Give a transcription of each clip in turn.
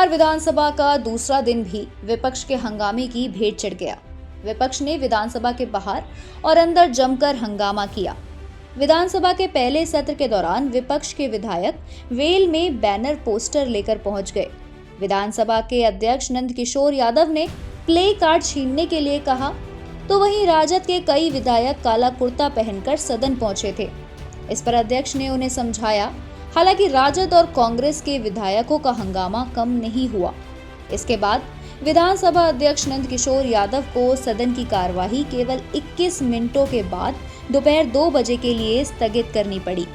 बिहार विधानसभा का दूसरा दिन भी विपक्ष के हंगामे की भेंट चढ़ गया। विपक्ष ने विधानसभा के बाहर और अंदर जमकर हंगामा किया। विधानसभा के पहले सत्र के दौरान विपक्ष के विधायक वेल में बैनर पोस्टर लेकर पहुंच गए। विधानसभा के अध्यक्ष नंद किशोर यादव ने प्ले कार्ड छीनने के लिए कहा, तो वहीं राजद के कई विधायक काला कुर्ता पहनकर सदन पहुंचे थे। इस पर अध्यक्ष ने उन्हें समझाया। हालांकि राजद और कांग्रेस के विधायकों का हंगामा कम नहीं हुआ। इसके बाद विधानसभा अध्यक्ष नंद किशोर यादव को सदन की कार्यवाही केवल 21 मिनटों के बाद दोपहर 2 बजे के लिए स्थगित करनी पड़ी।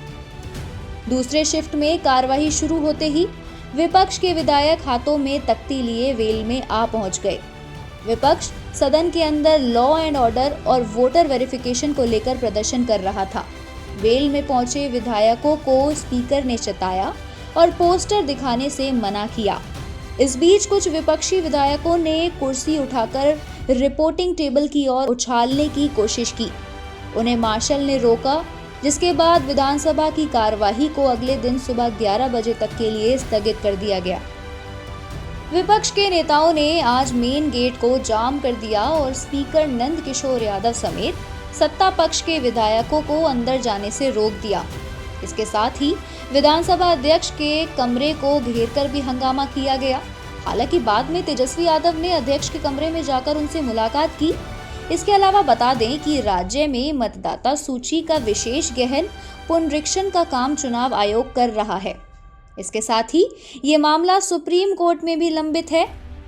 दूसरे शिफ्ट में कार्यवाही शुरू होते ही विपक्ष के विधायक हाथों में तख्ती लिए वेल में आ पहुंच गए। विपक्ष सदन के अंदर लॉ एंड ऑर्डर और वोटर वेरिफिकेशन को लेकर प्रदर्शन कर रहा था। वेल में पहुंचे विधायकों को स्पीकर ने चेताया और पोस्टर दिखाने से मना किया। इस बीच कुछ विपक्षी विधायकों ने कुर्सी उठाकर रिपोर्टिंग टेबल की ओर उछालने की कोशिश की। उन्हें मार्शल ने रोका, जिसके बाद विधानसभा की कार्यवाही को अगले दिन सुबह 11 बजे तक के लिए स्थगित कर दिया गया। विपक्ष के नेताओं ने आज मेन गेट को जाम कर दिया और स्पीकर नंद किशोर यादव समेत सत्ता पक्ष के विधायकों को अंदर जाने से रोक दिया। इसके साथ ही विधानसभा अध्यक्ष के कमरे को घेरकर भी हंगामा किया गया। हालांकि बाद में तेजस्वी यादव ने अध्यक्ष के कमरे में जाकर उनसे मुलाकात की। इसके अलावा बता दें कि राज्य में मतदाता सूची का विशेष गहन पुनरीक्षण का काम चुनाव आयोग कर रहा है। इसके साथ ही ये मामला सुप्रीम कोर्ट में भी लंबित है।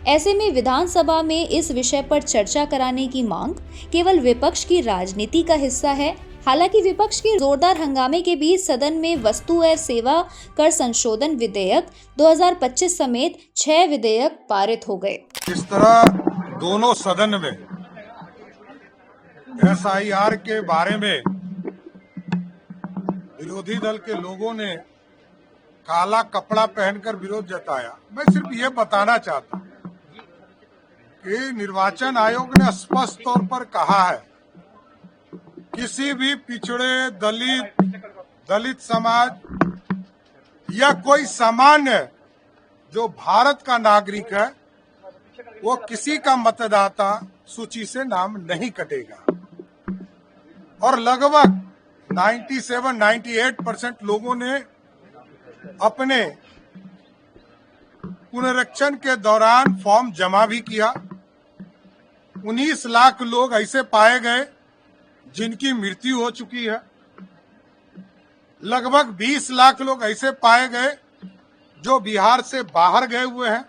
ऐसे में विधानसभा में इस विषय पर चर्चा कराने की मांग केवल विपक्ष की राजनीति का हिस्सा है। हालांकि विपक्ष के जोरदार हंगामे के बीच सदन में वस्तु और सेवा कर संशोधन विधेयक 2025 समेत 6 विधेयक पारित हो गए। इस तरह दोनों सदन में SIR के बारे में विरोधी दल के लोगों ने काला कपड़ा पहनकर विरोध जताया। मैं सिर्फ ये बताना चाहता हूं कि निर्वाचन आयोग ने स्पष्ट तौर पर कहा है, किसी भी पिछड़े दलित समाज या कोई सामान्य जो भारत का नागरिक है, वो किसी का मतदाता सूची से नाम नहीं कटेगा। और लगभग 97-98% लोगों ने अपने पुनरीक्षण के दौरान फॉर्म जमा भी किया। 19 लाख लोग ऐसे पाए गए जिनकी मृत्यु हो चुकी है। लगभग 20 लाख लोग ऐसे पाए गए जो बिहार से बाहर गए हुए हैं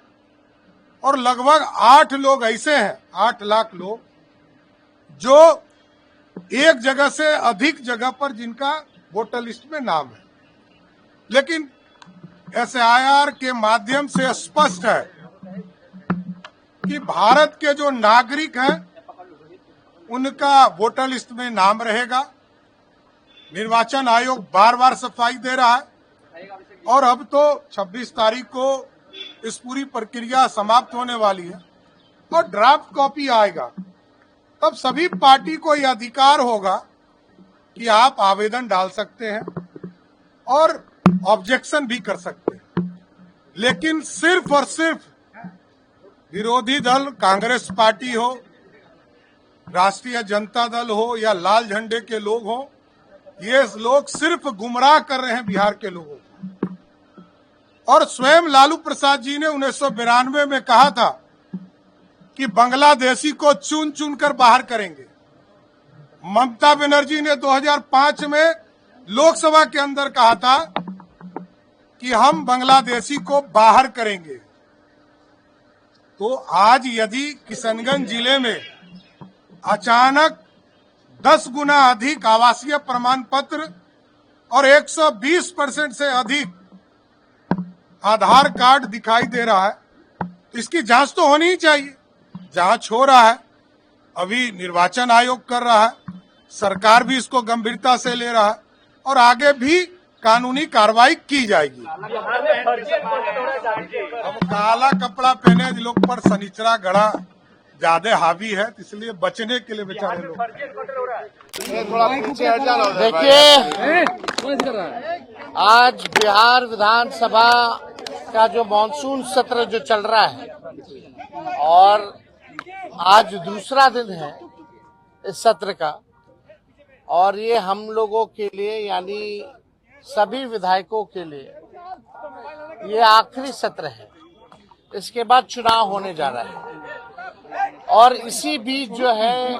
और लगभग 8 लोग ऐसे हैं, 8 लाख लोग जो एक जगह से अधिक जगह पर जिनका वोटर लिस्ट में नाम है। लेकिन SIR के माध्यम से स्पष्ट है कि भारत के जो नागरिक हैं उनका वोटर लिस्ट में नाम रहेगा। निर्वाचन आयोग बार बार सफाई दे रहा है और अब तो 26 तारीख को इस पूरी प्रक्रिया समाप्त होने वाली है और ड्राफ्ट कॉपी आएगा। तब सभी पार्टी को यह अधिकार होगा कि आप आवेदन डाल सकते हैं और ऑब्जेक्शन भी कर सकते हैं। लेकिन सिर्फ और सिर्फ विरोधी दल कांग्रेस पार्टी हो, राष्ट्रीय जनता दल हो या लाल झंडे के लोग हो, ये लोग सिर्फ गुमराह कर रहे हैं बिहार के लोगों को। और स्वयं लालू प्रसाद जी ने 1992 में कहा था कि बांग्लादेशी को चुन चुन कर बाहर करेंगे। ममता बनर्जी ने 2005 में लोकसभा के अंदर कहा था कि हम बांग्लादेशी को बाहर करेंगे। तो आज यदि किशनगंज जिले में अचानक 10 गुना अधिक आवासीय प्रमाण पत्र और 120% से अधिक आधार कार्ड दिखाई दे रहा है, तो इसकी जांच तो होनी ही चाहिए। जांच हो रहा है, अभी निर्वाचन आयोग कर रहा है, सरकार भी इसको गंभीरता से ले रहा है और आगे भी कानूनी कार्रवाई की जाएगी। अब काला कपड़ा पहने लोग पर सनिचरा गढ़ा ज्यादा हावी है, इसलिए बचने के लिए बेचारे लोग। देखिए, आज बिहार विधानसभा का जो मानसून सत्र जो चल रहा है और आज दूसरा दिन है इस सत्र का, और ये हम लोगों के लिए यानी सभी विधायकों के लिए ये आखिरी सत्र है। इसके बाद चुनाव होने जा रहा है और इसी बीच जो है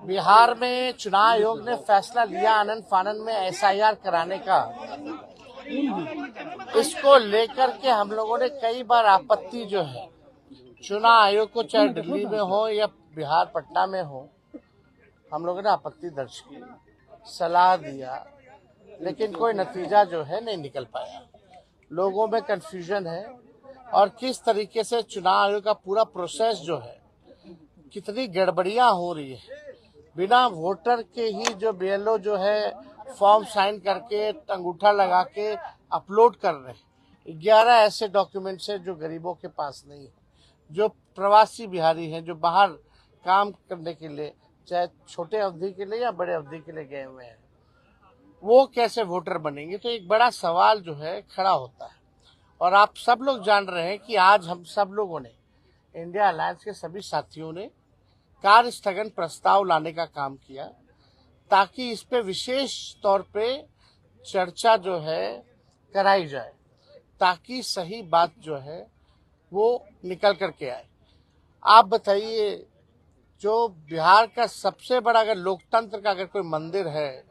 बिहार में चुनाव आयोग ने फैसला लिया आनन फानन में एसआईआर कराने का। इसको लेकर के हम लोगों ने कई बार आपत्ति जो है चुनाव आयोग को, चाहे दिल्ली में हो या बिहार पटना में हो, हम लोगों ने आपत्ति दर्ज की, सलाह दिया, लेकिन कोई नतीजा जो है नहीं निकल पाया। लोगों में कंफ्यूजन है और किस तरीके से चुनाव आयोग का पूरा प्रोसेस जो है कितनी गड़बड़ियां हो रही है। बिना वोटर के ही जो बीएलओ जो है फॉर्म साइन करके अंगूठा लगा के अपलोड कर रहे हैं। 11 ऐसे डॉक्यूमेंट्स हैं जो गरीबों के पास नहीं है, जो प्रवासी बिहारी हैं, जो बाहर काम करने के लिए, चाहे छोटे अवधि के लिए या बड़े अवधि के लिए गए हुए हैं, वो कैसे वोटर बनेंगे। तो एक बड़ा सवाल जो है खड़ा होता है। और आप सब लोग जान रहे हैं कि आज हम सब लोगों ने, इंडिया अलायंस के सभी साथियों ने कार्य स्थगन प्रस्ताव लाने का काम किया ताकि इस पे विशेष तौर पे चर्चा जो है कराई जाए, ताकि सही बात जो है वो निकल करके आए। आप बताइए, जो बिहार का सबसे बड़ा अगर लोकतंत्र का अगर कोई मंदिर है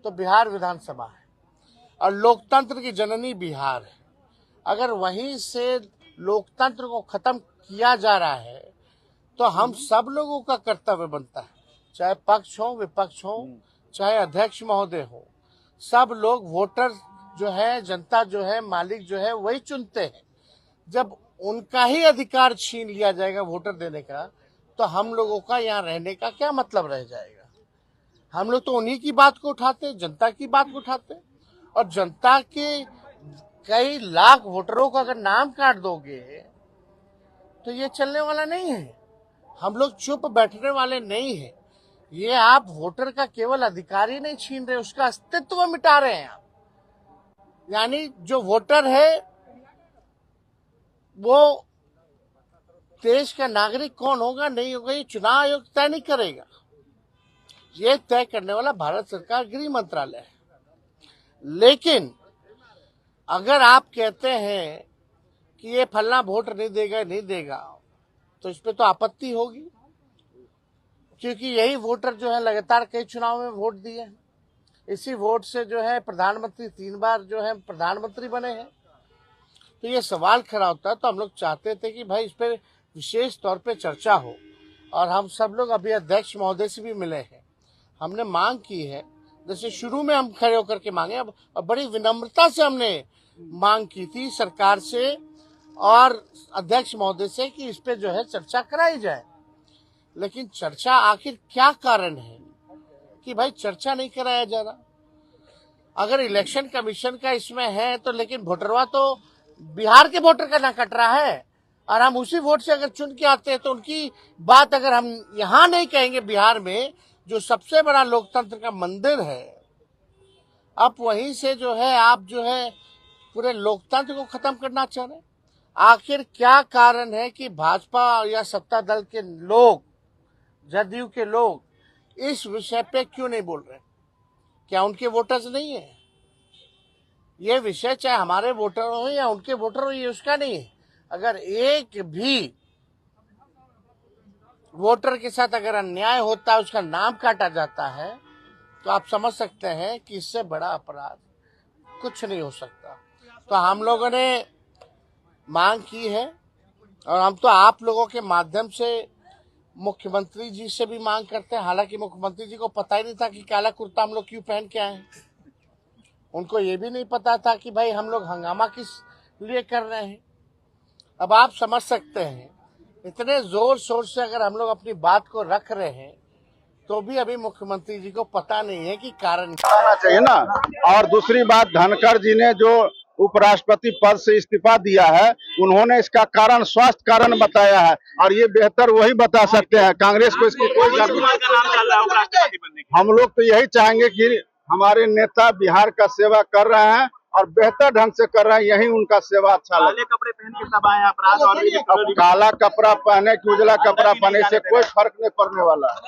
तो बिहार विधानसभा है, और लोकतंत्र की जननी बिहार है। अगर वहीं से लोकतंत्र को खत्म किया जा रहा है तो हम सब लोगों का कर्तव्य बनता है, चाहे पक्ष हो विपक्ष हो, चाहे अध्यक्ष महोदय हो, सब लोग वोटर जो है, जनता जो है, मालिक जो है वही चुनते हैं। जब उनका ही अधिकार छीन लिया जाएगा वोटर देने का, तो हम लोगों का यहाँ रहने का क्या मतलब रह जाएगा। हम लोग तो उन्हीं की बात को उठाते, जनता की बात को उठाते, और जनता के कई लाख वोटरों का अगर नाम काट दोगे तो ये चलने वाला नहीं है। हम लोग चुप बैठने वाले नहीं हैं। ये आप वोटर का केवल अधिकार ही नहीं छीन रहे, उसका अस्तित्व मिटा रहे हैं आप। यानी जो वोटर है वो देश का नागरिक कौन होगा नहीं होगा ये चुनाव आयोग तय नहीं करेगा। ये तय करने वाला भारत सरकार गृह मंत्रालय है। लेकिन अगर आप कहते हैं कि ये फलना वोट नहीं देगा तो इस पे तो आपत्ति होगी, क्योंकि यही वोटर जो है लगातार कई चुनाव में वोट दिए हैं। इसी वोट से जो है प्रधानमंत्री 3 बार जो है प्रधानमंत्री बने हैं। तो ये सवाल खड़ा होता है। तो हम लोग चाहते थे कि भाई इस पर विशेष तौर पे चर्चा हो, और हम सब लोग अभी अध्यक्ष महोदय से भी मिले हैं। हमने मांग की है, जैसे शुरू में हम खड़े होकर के मांगे, अब बड़ी विनम्रता से हमने मांग की थी सरकार से और अध्यक्ष महोदय से कि इस पे जो है चर्चा कराई जाए। लेकिन चर्चा आखिर क्या कारण है कि भाई चर्चा नहीं कराया जा रहा। अगर इलेक्शन कमीशन का इसमें है तो, लेकिन वोटरवा तो बिहार के वोटर का ना कट रहा है, और हम उसी वोट से अगर चुन के आते हैं तो उनकी बात अगर हम यहाँ नहीं कहेंगे, बिहार में जो सबसे बड़ा लोकतंत्र का मंदिर है, अब वहीं से जो है आप जो है पूरे लोकतंत्र को खत्म करना चाह रहे हैं। आखिर क्या कारण है कि भाजपा या सत्ता दल के लोग, जदयू के लोग इस विषय पे क्यों नहीं बोल रहे? क्या उनके वोटर्स नहीं है? ये विषय चाहे हमारे वोटर हो या उनके वोटर हो, ये उसका नहीं है। अगर एक भी वोटर के साथ अगर अन्याय होता है, उसका नाम काटा जाता है, तो आप समझ सकते हैं कि इससे बड़ा अपराध कुछ नहीं हो सकता। तो हम लोगों ने मांग की है, और हम तो आप लोगों के माध्यम से मुख्यमंत्री जी से भी मांग करते हैं। हालांकि मुख्यमंत्री जी को पता ही नहीं था कि काला कुर्ता हम लोग क्यों पहन के आए हैं। उनको ये भी नहीं पता था कि भाई हम लोग हंगामा किस लिए कर रहे हैं। अब आप समझ सकते हैं, इतने जोर शोर से अगर हम लोग अपनी बात को रख रहे हैं तो भी अभी मुख्यमंत्री जी को पता नहीं है कि कारण आना चाहिए ना। और दूसरी बात, धनखड़ जी ने जो उपराष्ट्रपति पद से इस्तीफा दिया है, उन्होंने इसका कारण स्वास्थ्य कारण बताया है, और ये बेहतर वही बता सकते हैं। कांग्रेस को इसकी कोई जानकारी। हम लोग तो यही चाहेंगे कि हमारे नेता बिहार का सेवा कर रहे हैं और बेहतर ढंग से कर रहे हैं, यही उनका सेवा अच्छा लगता काले कपड़े पहन के सब आए अपराध और है। अब काला कपड़ा पहने कि उजला कपड़ा पहने से कोई फर्क नहीं पड़ने वाला है।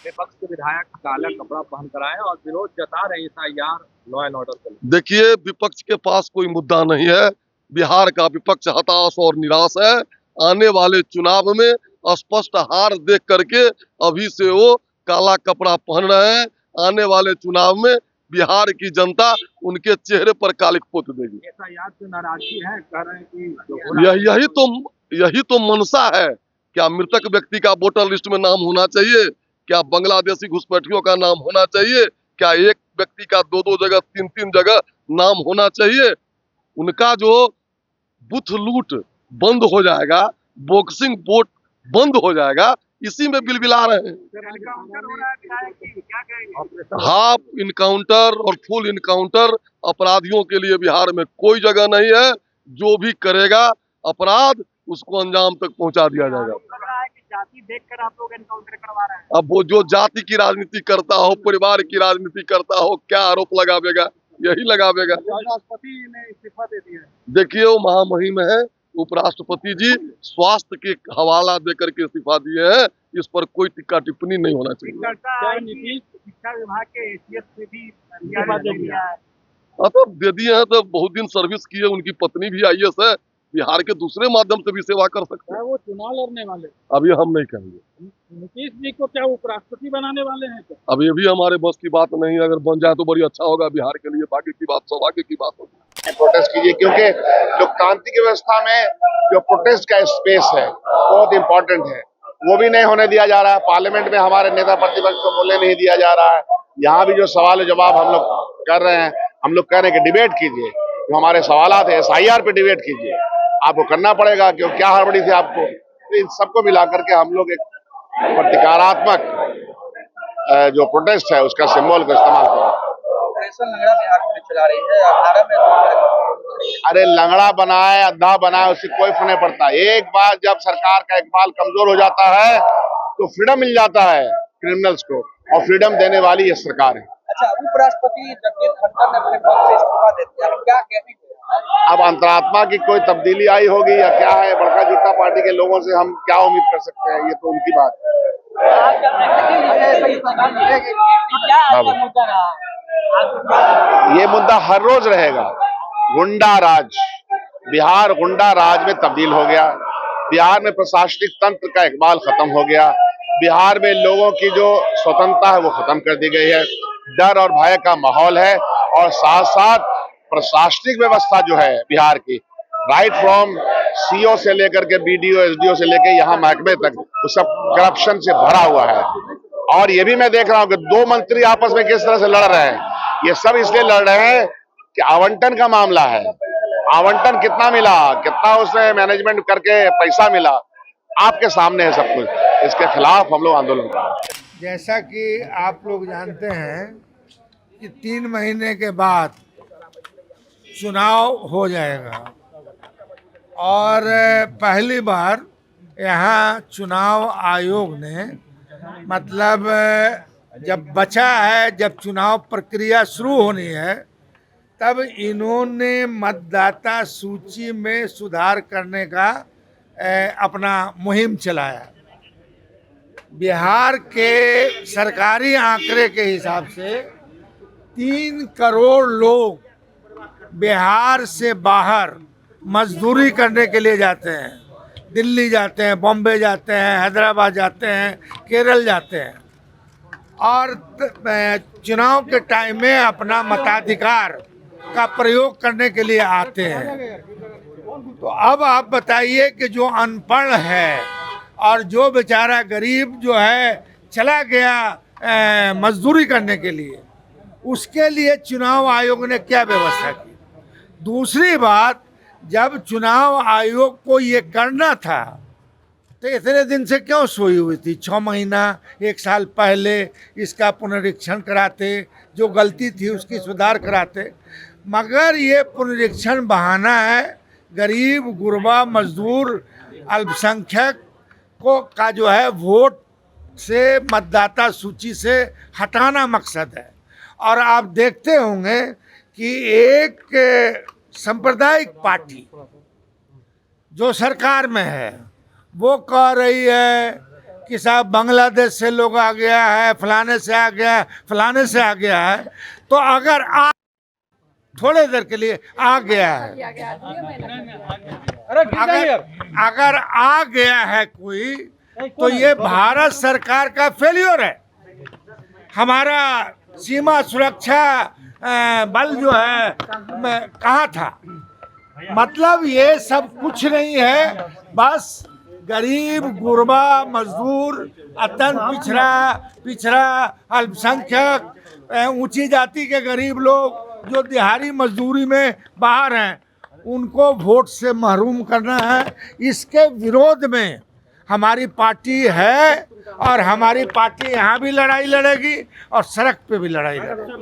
विपक्ष के विधायक काला कपड़ा पहन कर आए और विरोध जता रहे एसआईआर लॉ एंड ऑर्डर को। देखिए, विपक्ष के पास कोई मुद्दा नहीं है। बिहार का विपक्ष हताश और निराश है। आने वाले चुनाव में स्पष्ट हार देख करके अभी से वो काला कपड़ा पहन रहे हैं। आने वाले चुनाव में बिहार की जनता उनके चेहरे पर कालिक पोत देगी। एसआईआर से नाराजगी है, कह रहे हैं कि जो यही तो मनसा है। क्या मृतक व्यक्ति का वोटर लिस्ट में नाम होना चाहिए? क्या बांग्लादेशी घुसपैठियों का नाम होना चाहिए? क्या एक व्यक्ति का 2-2 जगह 3-3 जगह नाम होना चाहिए? उनका जो बूथ लूट बंद हो जाएगा, बॉक्सिंग वोट बंद हो जाएगा, इसी में बिलबिला रहे हैं। हाफ इनकाउंटर और फुल इनकाउंटर अपराधियों के लिए बिहार में कोई जगह नहीं है। जो भी करेगा अपराध उसको अंजाम तक पहुंचा दिया जाएगा। जाति देखकर आप लोग एनकाउंटर करवा रहे हैं। अब वो जो जाति की राजनीति करता हो, परिवार की राजनीति करता हो, क्या आरोप लगावेगा? यही लगावेगा। राष्ट्रपति ने इस्तीफा दे दिया है। देखिए, वो महामहिम है। उपराष्ट्रपति जी स्वास्थ्य के हवाला देकर के इस्तीफा दिए हैं। इस पर कोई टीका टिप्पणी नहीं होना चाहिए। शिक्षा विभाग के एसीएस से भी इस्तीफा दे दिया है। तो दे दिए हैं तो बहुत दिन सर्विस की है। उनकी पत्नी भी आईएएस है। बिहार के दूसरे माध्यम से भी सेवा कर सकते हैं। वो चुनाव लड़ने वाले अभी हम नहीं कहेंगे। नीतीश जी को क्या उपराष्ट्रपति बनाने वाले हैं क्या? अभी हमारे बस की बात नहीं है। अगर बन जाए तो बड़ी अच्छा होगा बिहार के लिए। बाकी की बात सौभाग्य की बात होगी। प्रोटेस्ट कीजिए, क्योंकि लोकतांत्रिक व्यवस्था में जो प्रोटेस्ट का स्पेस है बहुत इम्पोर्टेंट है, वो भी नहीं होने दिया जा रहा है। पार्लियामेंट में हमारे नेता प्रतिपक्ष को बोलने नहीं दिया जा रहा है। यहाँ भी जो सवाल जवाब हम लोग कर रहे हैं, हम लोग कह रहे हैं कि डिबेट कीजिए। जो हमारे सवालात है एसआईआर पे डिबेट कीजिए। आपको करना पड़ेगा, क्यों क्या हड़बड़ी थी आपको। तो इन सबको मिला करके हम लोग एक प्रतिकारात्मक जो प्रोटेस्ट है उसका सिंबल का इस्तेमाल करें। ऑपरेशन लंगड़ा बिहार पुलिस चला रही है और धारा में अरे लंगड़ा बनाए अद्धा बनाए उससे कोई फर्क नहीं पड़ता। एक बार जब सरकार का इकबाल कमजोर हो जाता है तो फ्रीडम मिल जाता है क्रिमिनल्स को, और फ्रीडम देने वाली ये सरकार है। अच्छा, उपराष्ट्रपति जगदीप धनखड़ ने अपने पद से इस्तीफा दे दिया, क्या कहेंगे? अब अंतरात्मा की कोई तब्दीली आई होगी या क्या है, बड़का जनता पार्टी के लोगों से हम क्या उम्मीद कर सकते हैं, ये तो उनकी बात है। ये मुद्दा हर रोज रहेगा। गुंडा राज, बिहार गुंडा राज में तब्दील हो गया। बिहार में प्रशासनिक तंत्र का इकबाल खत्म हो गया। बिहार में लोगों की जो स्वतंत्रता है वो खत्म कर दी गई है। डर और भय का माहौल है, और साथ साथ प्रशासनिक व्यवस्था जो है बिहार की, राइट फ्रॉम सीओ से लेकर के बीडीओ एसडीओ से लेकर यहाँ महकमे तक, वो सब करप्शन से भरा हुआ है। और ये भी मैं देख रहा हूँ कि 2 मंत्री आपस में किस तरह से लड़ रहे हैं। ये सब इसलिए लड़ रहे हैं कि आवंटन का मामला है। आवंटन कितना मिला, कितना उसने मैनेजमेंट करके पैसा मिला, आपके सामने है सब कुछ। इसके खिलाफ हम लोग आंदोलन कर रहे हैं। जैसा कि आप लोग जानते हैं कि 3 महीने के बाद चुनाव हो जाएगा, और पहली बार यहाँ चुनाव आयोग ने, मतलब जब बचा है, जब चुनाव प्रक्रिया शुरू होनी है, तब इन्होंने मतदाता सूची में सुधार करने का अपना मुहिम चलाया। बिहार के सरकारी आंकड़े के हिसाब से 3 करोड़ लोग बिहार से बाहर मजदूरी करने के लिए जाते हैं। दिल्ली जाते हैं, बॉम्बे जाते हैं, हैदराबाद जाते हैं, केरल जाते हैं, और चुनाव के टाइम में अपना मताधिकार का प्रयोग करने के लिए आते हैं। तो अब आप बताइए कि जो अनपढ़ है और जो बेचारा गरीब जो है चला गया मजदूरी करने के लिए, उसके लिए चुनाव आयोग ने क्या व्यवस्था की। दूसरी बात, जब चुनाव आयोग को ये करना था तो इतने दिन से क्यों सोई हुई थी? 6 महीना 1 साल पहले इसका पुनरीक्षण कराते, जो गलती थी उसकी सुधार कराते। मगर ये पुनरीक्षण बहाना है। गरीब, गुरबा, मजदूर, अल्पसंख्यक को का जो है वोट से, मतदाता सूची से हटाना मकसद है। और आप देखते होंगे कि एक सांप्रदायिक पार्टी जो सरकार में है वो कह रही है कि साहब बांग्लादेश से लोग आ गया है, फलाने से आ गया है, फलाने से आ गया है, तो अगर थोड़े देर के लिए आ गया है, अगर आ गया है कोई, तो ये भारत सरकार का फेल्योर है। हमारा सीमा सुरक्षा बल जो है कहाँ था? मतलब ये सब कुछ नहीं है, बस गरीब, गुरबा, मजदूर, अत्यंत पिछड़ा अल्पसंख्यक, ऊंची जाति के गरीब लोग जो दिहाड़ी मजदूरी में बाहर हैं, उनको वोट से महरूम करना है। इसके विरोध में हमारी पार्टी है और हमारी पार्टी यहाँ भी लड़ाई लड़ेगी और सड़क पे भी लड़ाई लड़ेगी।